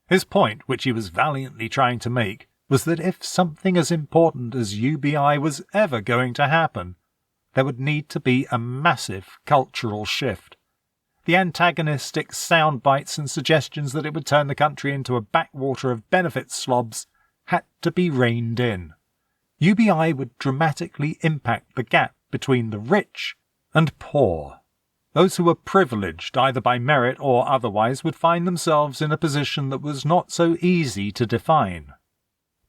His point, which he was valiantly trying to make, was that if something as important as UBI was ever going to happen, there would need to be a massive cultural shift. The antagonistic sound bites and suggestions that it would turn the country into a backwater of benefit slobs had to be reined in. UBI would dramatically impact the gap between the rich and poor. Those who were privileged, either by merit or otherwise, would find themselves in a position that was not so easy to define.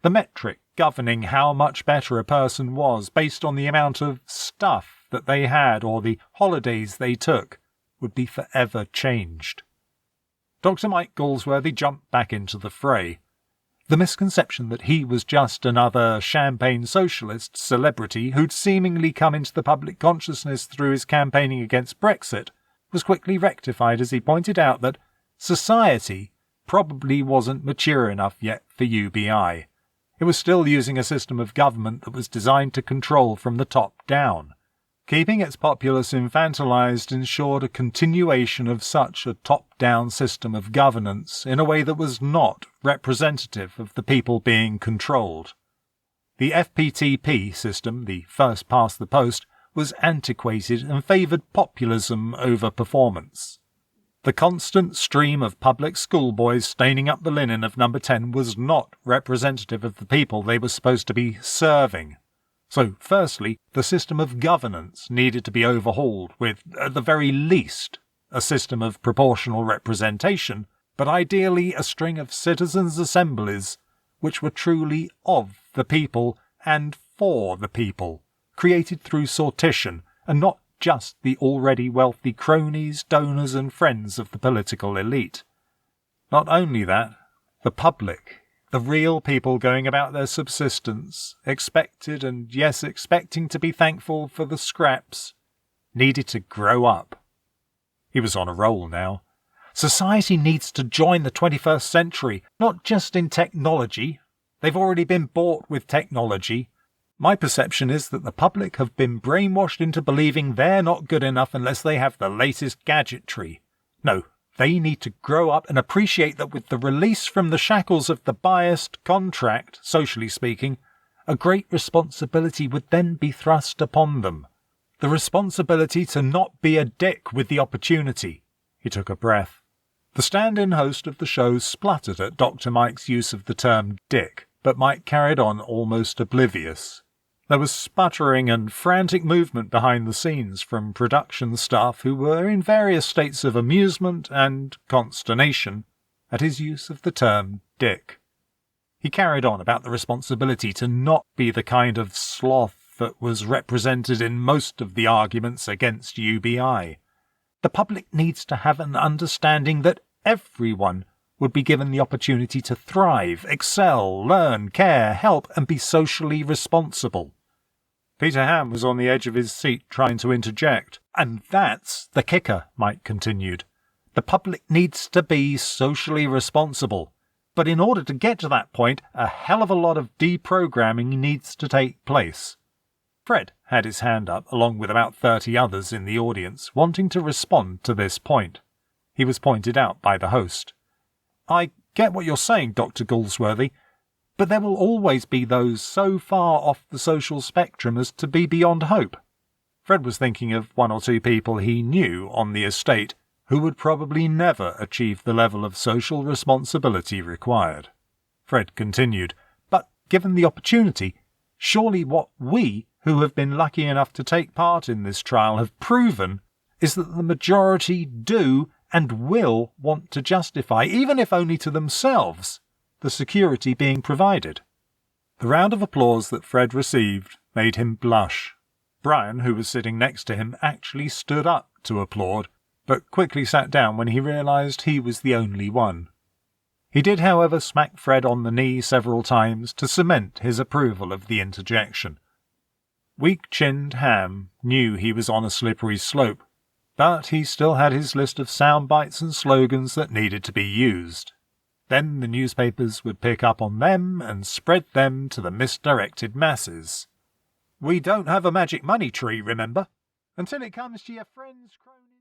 The metric governing how much better a person was based on the amount of stuff that they had or the holidays they took would be forever changed. Dr. Mike Galsworthy jumped back into the fray. The misconception that he was just another champagne socialist celebrity who'd seemingly come into the public consciousness through his campaigning against Brexit was quickly rectified as he pointed out that society probably wasn't mature enough yet for UBI. It was still using a system of government that was designed to control from the top down. Keeping its populace infantilized ensured a continuation of such a top-down system of governance in a way that was not representative of the people being controlled. The FPTP system, the first past the post, was antiquated and favoured populism over performance. The constant stream of public schoolboys staining up the linen of number 10 was not representative of the people they were supposed to be serving. So, firstly, the system of governance needed to be overhauled with, at the very least, a system of proportional representation, but ideally a string of citizens' assemblies which were truly of the people and for the people, created through sortition, and not just the already wealthy cronies, donors and friends of the political elite. Not only that, the public, the real people going about their subsistence, expected and yes, expecting to be thankful for the scraps, needed to grow up. He was on a roll now. Society needs to join the 21st century, not just in technology. They've already been bought with technology. My perception is that the public have been brainwashed into believing they're not good enough unless they have the latest gadgetry. No, they need to grow up and appreciate that with the release from the shackles of the biased contract, socially speaking, a great responsibility would then be thrust upon them. The responsibility to not be a dick with the opportunity. He took a breath. The stand-in host of the show spluttered at Dr. Mike's use of the term dick, but Mike carried on almost oblivious. There was sputtering and frantic movement behind the scenes from production staff who were in various states of amusement and consternation at his use of the term dick. He carried on about the responsibility to not be the kind of sloth that was represented in most of the arguments against UBI. The public needs to have an understanding that everyone would be given the opportunity to thrive, excel, learn, care, help, and be socially responsible. Peter Ham was on the edge of his seat trying to interject. And that's the kicker, Mike continued. The public needs to be socially responsible. But in order to get to that point, a hell of a lot of deprogramming needs to take place. Fred had his hand up, along with about 30 others in the audience, wanting to respond to this point. He was pointed out by the host. I get what you're saying, Dr. Galsworthy, but there will always be those so far off the social spectrum as to be beyond hope. Fred was thinking of one or two people he knew on the estate who would probably never achieve the level of social responsibility required. Fred continued, but given the opportunity, surely what we, who have been lucky enough to take part in this trial, have proven is that the majority do and will want to justify, even if only to themselves, the security being provided. The round of applause that Fred received made him blush. Brian, who was sitting next to him, actually stood up to applaud, but quickly sat down when he realized he was the only one. He did, however, smack Fred on the knee several times to cement his approval of the interjection. Weak-chinned Ham knew he was on a slippery slope, but he still had his list of sound bites and slogans that needed to be used. Then the newspapers would pick up on them and spread them to the misdirected masses. We don't have a magic money tree, remember, until it comes to your friends, cronies...